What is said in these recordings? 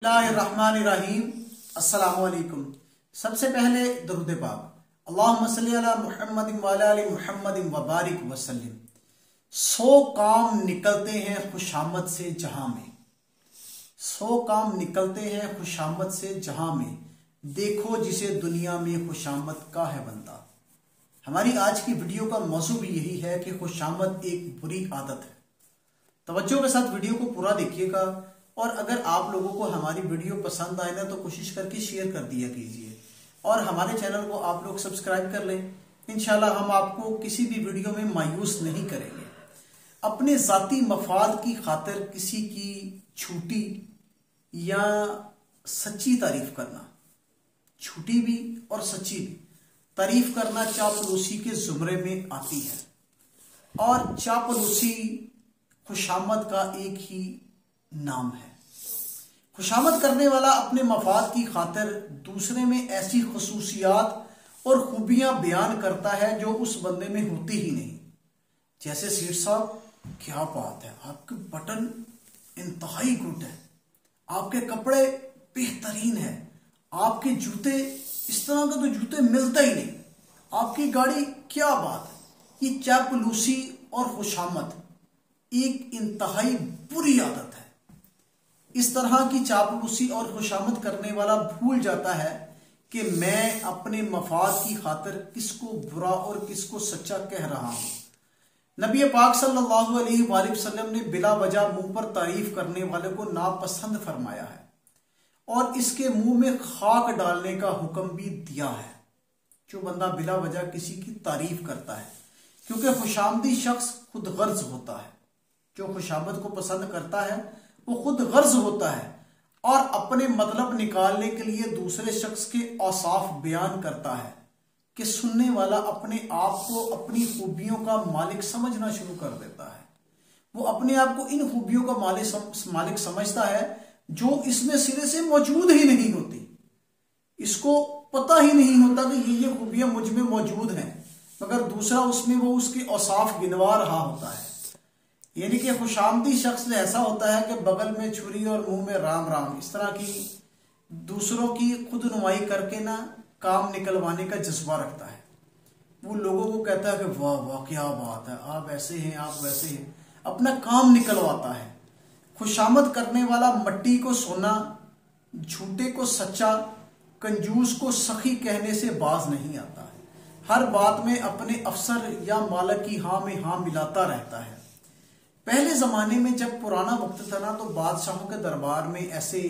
बिस्मिल्लाहिर्रहमानिर्रहीम। अस्सलामु अलैकुम। सबसे पहले दरूद पाक, अल्लाहुम्मा सल्ली अला मुहम्मदिन व अला आलि मुहम्मदिन व बारिक वसल्लिम। 100 काम निकलते हैं खुशामद से जहां में, 100 काम निकलते हैं खुशामद से जहां में, देखो जिसे दुनिया में खुशामद का है बंदा। हमारी आज की वीडियो का मौजू भी यही है कि खुशामद एक बुरी आदत है। तवज्जो के साथ वीडियो को पूरा देखिएगा और अगर आप लोगों को हमारी वीडियो पसंद आए ना तो कोशिश करके शेयर कर दिया कीजिए और हमारे चैनल को आप लोग सब्सक्राइब कर लें। इंशाल्लाह हम आपको किसी भी वीडियो में मायूस नहीं करेंगे। अपने जाती मफाद की खातिर किसी की झूठी या सच्ची तारीफ करना, झूठी भी और सच्ची भी तारीफ करना चापलूसी के जुमरे में आती है और चापलूसी खुशामद का एक ही नाम है। खुशामद करने वाला अपने मफाद की खातिर दूसरे में ऐसी खसूसियात और खूबियां बयान करता है जो उस बंदे में होती ही नहीं। जैसे सेठ साहब, क्या बात है, आपके बटन इंतहाई गुड है, आपके कपड़े बेहतरीन है, आपके जूते इस तरह के तो जूते मिलते ही नहीं, आपकी गाड़ी क्या बात है। ये चापलूसी और खुशामद एक इंतहाई बुरी आदत है। इस तरह की चापलूसी और खुशामद करने वाला भूल जाता है कि मैं अपने मफाद की खातिर किसको बुरा और किसको सच्चा कह रहा हूं। नबी पाक सल्लल्लाहु अलैहि वसल्लम ने बिला वजह मुंह पर तारीफ करने वाले को नापसंद फरमाया है और इसके मुंह में खाक डालने का हुक्म भी दिया है। जो बंदा बिला वजह किसी की तारीफ करता है, क्योंकि खुशामदी शख्स खुद गर्ज होता है। जो खुशामद को पसंद करता है वो खुद गर्ज होता है और अपने मतलब निकालने के लिए दूसरे शख्स के औसाफ बयान करता है कि सुनने वाला अपने आप को अपनी खूबियों का मालिक समझना शुरू कर देता है। वो अपने आप को इन खूबियों का मालिक समझता है जो इसमें सिरे से मौजूद ही नहीं होती। इसको पता ही नहीं होता कि ये खूबियां मुझ में मौजूद हैं, मगर दूसरा उसमें वो उसके औसाफ गिनवा रहा होता है। यानी कि खुशामदी शख्स ऐसा होता है कि बगल में छुरी और मुंह में राम राम, इस तरह की दूसरों की खुद नुमाई करके ना काम निकलवाने का जज्बा रखता है। वो लोगों को कहता है कि वाह वाह क्या बात है, आप ऐसे हैं, आप वैसे हैं, अपना काम निकलवाता है। खुशामद करने वाला मट्टी को सोना, झूठे को सच्चा, कंजूस को सखी कहने से बाज नहीं आता है। हर बात में अपने अफसर या मालिक की हाँ में हाँ मिलाता रहता है। पहले जमाने में जब पुराना वक्त था ना, तो बादशाहों के दरबार में ऐसे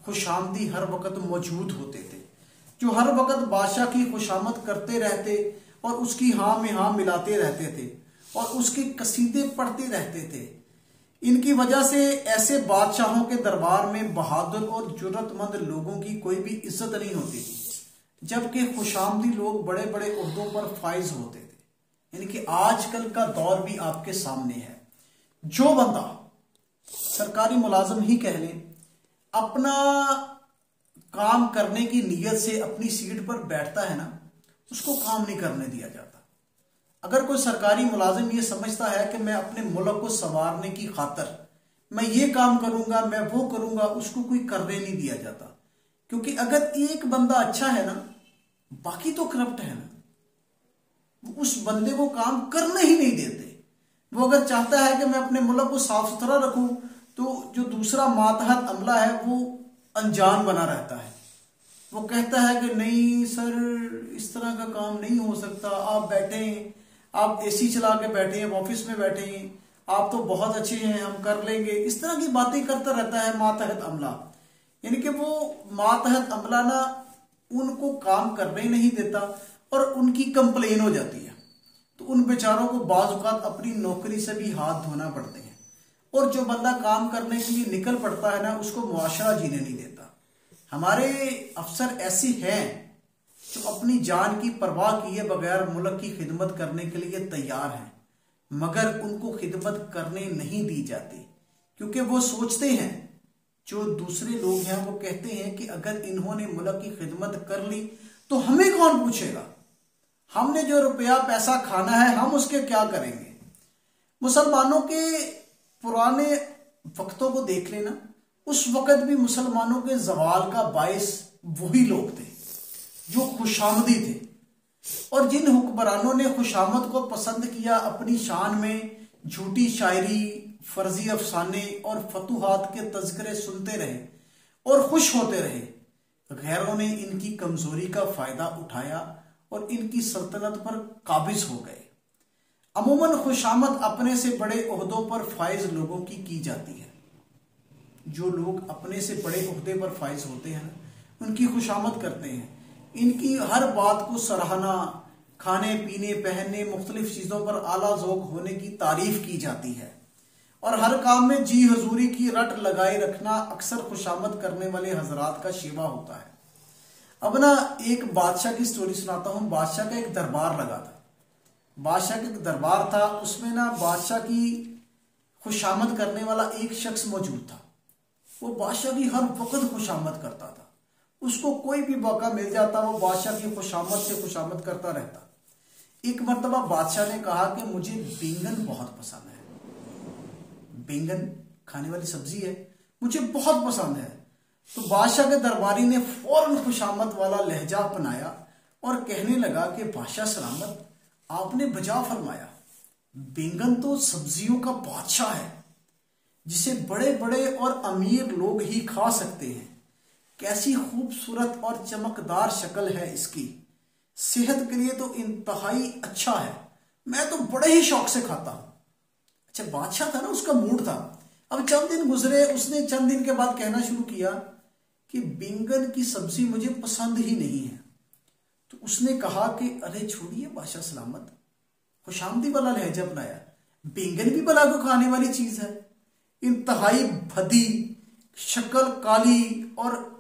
खुशामदी हर वक्त मौजूद होते थे जो हर वक्त बादशाह की खुशामद करते रहते और उसकी हाँ में हाँ मिलाते रहते थे और उसके कसीदे पढ़ते रहते थे। इनकी वजह से ऐसे बादशाहों के दरबार में बहादुर और जुर्रतमंद लोगों की कोई भी इज्जत नहीं होती थी, जबकि खुशामदी लोग बड़े बड़े ओहदों पर फाइज होते थे। यानी कि आजकल का दौर भी आपके सामने है। जो बंदा सरकारी मुलाजिम ही कह ले, अपना काम करने की नीयत से अपनी सीट पर बैठता है ना, उसको काम नहीं करने दिया जाता। अगर कोई सरकारी मुलाजिम ये समझता है कि मैं अपने मुल्क को संवारने की खातिर मैं ये काम करूंगा, मैं वो करूंगा, उसको कोई करने नहीं दिया जाता। क्योंकि अगर एक बंदा अच्छा है ना, बाकी तो करप्ट है ना, उस बंदे को काम करने ही नहीं देते। वो अगर चाहता है कि मैं अपने मुल्क को साफ सुथरा रखूं, तो जो दूसरा मातहत अमला है वो अनजान बना रहता है। वो कहता है कि नहीं सर, इस तरह का काम नहीं हो सकता, आप बैठे, आप एसी चला के बैठे हैं, ऑफिस में बैठे हैं, आप तो बहुत अच्छे हैं, हम कर लेंगे, इस तरह की बातें करता रहता है मातहत अमला। यानी कि वो मातहत अमला ना उनको काम करने ही नहीं देता और उनकी कंप्लेन हो जाती है, तो उन बेचारों को बाज़ औक़ात अपनी नौकरी से भी हाथ धोना पड़ते हैं। और जो बंदा काम करने के लिए निकल पड़ता है ना, उसको मुआशरा जीने नहीं देता। हमारे अफसर ऐसे हैं जो अपनी जान की परवाह किए बगैर मुल्क की खिदमत करने के लिए तैयार हैं, मगर उनको खिदमत करने नहीं दी जाती, क्योंकि वो सोचते हैं, जो दूसरे लोग हैं वो कहते हैं कि अगर इन्होंने मुल्क की खिदमत कर ली तो हमें कौन पूछेगा, हमने जो रुपया पैसा खाना है हम उसके क्या करेंगे। मुसलमानों के पुराने वक्तों को देख लेना, उस वक़्त भी मुसलमानों के जवाल का बायस वही लोग थे जो खुशामदी थे, और जिन हुक्मरानों ने खुशामद को पसंद किया, अपनी शान में झूठी शायरी, फर्जी अफसाने और फतूहात के तज़किरे सुनते रहे और खुश होते रहे, गैरों ने इनकी कमजोरी का फायदा उठाया और इनकी सल्तनत पर काबिज हो गए। अमूमन खुशामद अपने से बड़े ओहदों पर फाइज लोगों की जाती है। जो लोग अपने से बड़े ओहदे पर फाइज होते हैं ना, उनकी खुशामद करते हैं, इनकी हर बात को सराहना, खाने पीने पहनने मुख्तलिफ चीज़ों पर आला ज़ौक़ होने की तारीफ की जाती है, और हर काम में जी हजूरी की रट लगाए रखना अक्सर खुशामद करने वाले हजरात का शेवा होता है। अब ना एक बादशाह की स्टोरी सुनाता हूँ। बादशाह का एक दरबार लगा था। बादशाह का एक दरबार था, उसमें ना बादशाह की खुशामद करने वाला एक शख्स मौजूद था। वो बादशाह की हर वक्त खुशामद करता था। उसको कोई भी मौका मिल जाता वो बादशाह की खुशामद से खुशामद करता रहता। एक मर्तबा बादशाह ने कहा कि मुझे बैंगन बहुत पसंद है, बैंगन खाने वाली सब्जी है, मुझे बहुत पसंद है। तो बादशाह के दरबारी ने फौरन खुशामद वाला लहजा अपनाया और कहने लगा कि बादशाह सलामत, आपने बजा फरमाया, बैंगन तो सब्जियों का बादशाह है जिसे बड़े बड़े और अमीर लोग ही खा सकते हैं। कैसी खूबसूरत और चमकदार शक्ल है इसकी, सेहत के लिए तो इंतहाई अच्छा है, मैं तो बड़े ही शौक से खाता हूं। अच्छा, बादशाह था ना, उसका मूड था। अब चंद दिन गुजरे, उसने चंद दिन के बाद कहना शुरू किया कि बैंगन की सब्जी मुझे पसंद ही नहीं है। तो उसने कहा कि अरे छोड़िए बादशाह सलामत, खुशामदी वाला लहजा अपनाया, बैंगन भी भला को खाने वाली चीज है, इंतहाई भदी, शक्ल काली और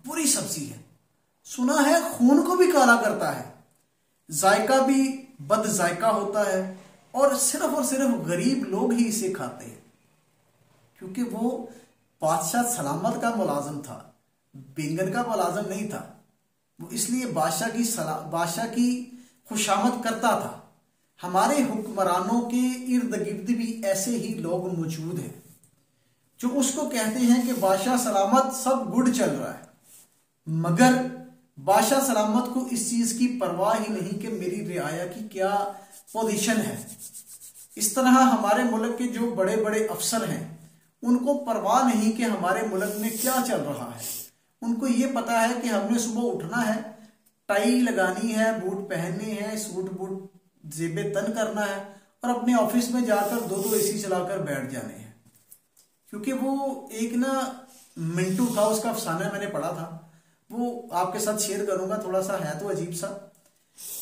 बुरी सब्जी है, सुना है खून को भी काला करता है, जायका भी बद जायका होता है, और सिर्फ गरीब लोग ही इसे खाते हैं। क्योंकि वो बादशाह सलामत का मुलाजिम था, बैंगन का मुलाजिम नहीं था। वो इसलिए बादशाह की खुशामद करता था। हमारे हुक्मरानों के इर्द गिर्द भी ऐसे ही लोग मौजूद हैं जो उसको कहते हैं कि बादशाह सलामत सब गुड चल रहा है, मगर बादशाह सलामत को इस चीज की परवाह ही नहीं कि मेरी रियाया की क्या पोजीशन है। इस तरह हमारे मुल्क के जो बड़े बड़े अफसर हैं उनको परवाह नहीं कि हमारे मुल्क में क्या चल रहा है। उनको ये पता है कि हमने सुबह उठना है, टाई लगानी है, बूट पहनने हैं, सूट बूट जेबे तन करना है और अपने ऑफिस में जाकर दो एसी चलाकर बैठ जाने हैं। क्योंकि वो एक ना मिंटू था, उसका अफसाना मैंने पढ़ा था, वो आपके साथ शेयर करूंगा, थोड़ा सा है तो अजीब सा।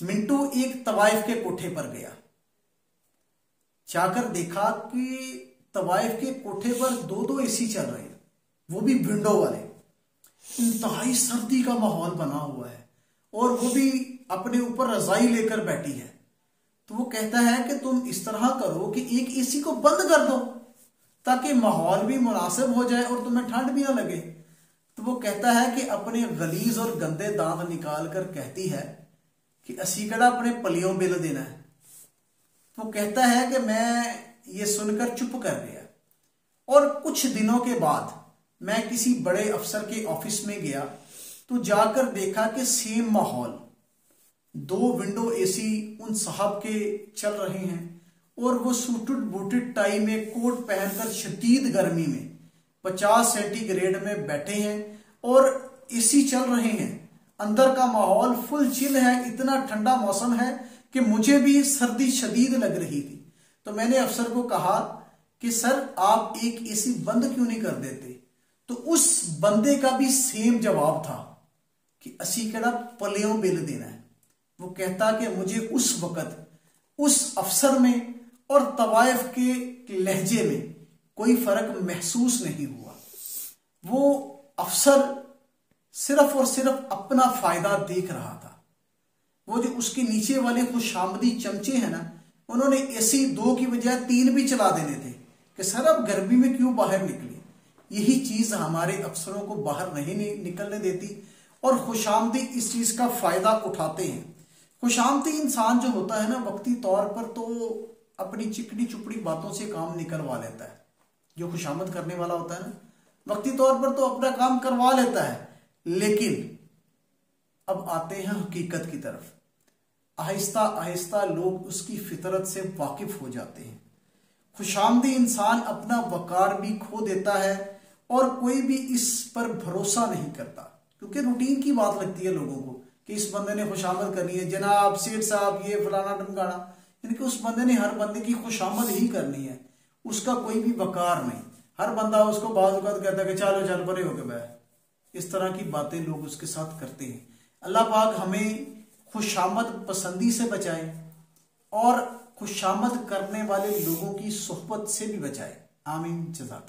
मिंटू एक तवाइफ के कोठे पर गया, जाकर देखा कि तवाइफ के कोठे पर दो एसी चल रहे हैं, वो भी विंडो वाले। इंतहाई सर्दी का माहौल बना हुआ है और वो भी अपने ऊपर रजाई लेकर बैठी है। तो वो कहता है कि तुम इस तरह करो कि एक एसी को बंद कर दो ताकि माहौल भी मुनासिब हो जाए और तुम्हें ठंड भी ना लगे। तो वो कहता है कि अपने गलीज और गंदे दांत निकाल कर कहती है कि असी कड़ा अपने पलियों बिल देना है। तो कहता है कि मैं ये सुनकर चुप कर गया, और कुछ दिनों के बाद मैं किसी बड़े अफसर के ऑफिस में गया तो जाकर देखा कि सेम माहौल, दो विंडो एसी उन साहब के चल रहे हैं और वो सूटेड बूटेड टाई में कोट पहनकर शदीद गर्मी में 50 सेंटीग्रेड में बैठे हैं और एसी चल रहे हैं। अंदर का माहौल फुल चिल है, इतना ठंडा मौसम है कि मुझे भी सर्दी शदीद लग रही थी। तो मैंने अफसर को कहा कि सर आप एक एसी बंद क्यों नहीं कर देते। तो उस बंदे का भी सेम जवाब था कि असी केड़ा पलियों बिल देना है। वो कहता कि मुझे उस वक्त उस अफसर में और तवाइफ के लहजे में कोई फर्क महसूस नहीं हुआ। वो अफसर सिर्फ और सिर्फ अपना फायदा देख रहा था। वो जो उसके नीचे वाले खुशामदी चमचे हैं ना, उन्होंने एसी 2 की बजाय 3 भी चला देने थे कि सर अब गर्मी में क्यों बाहर निकले। यही चीज हमारे अफसरों को बाहर नहीं निकलने देती और खुशामदी इस चीज का फायदा उठाते हैं। खुशामदी इंसान जो होता है ना, वक्ती तौर पर तो अपनी चिकनी चुपड़ी बातों से काम निकलवा लेता है। जो खुशामद करने वाला होता है ना, वक्ती तौर पर तो अपना काम करवा लेता है, लेकिन अब आते हैं हकीकत की तरफ। आहिस्ता आहिस्ता लोग उसकी फितरत से वाकिफ हो जाते हैं। खुशामदी इंसान अपना वकार भी खो देता है और कोई भी इस पर भरोसा नहीं करता, क्योंकि रूटीन की बात लगती है लोगों को कि इस बंदे ने खुशामद करनी है, जनाब सेठ साहब ये फलाना ढमकाना, यानी कि उस बंदे ने हर बंदे की खुशामद ही करनी है, उसका कोई भी वकार नहीं। हर बंदा उसको बाज़ औक़ात कहता है कि चलो चल परे हो के बैठ। इस तरह की बातें लोग उसके साथ करते हैं। अल्लाह पाक हमें खुशामद पसंदी से बचाए और खुशामद करने वाले लोगों की सोहबत से भी बचाए। आमीन। जज़ाक।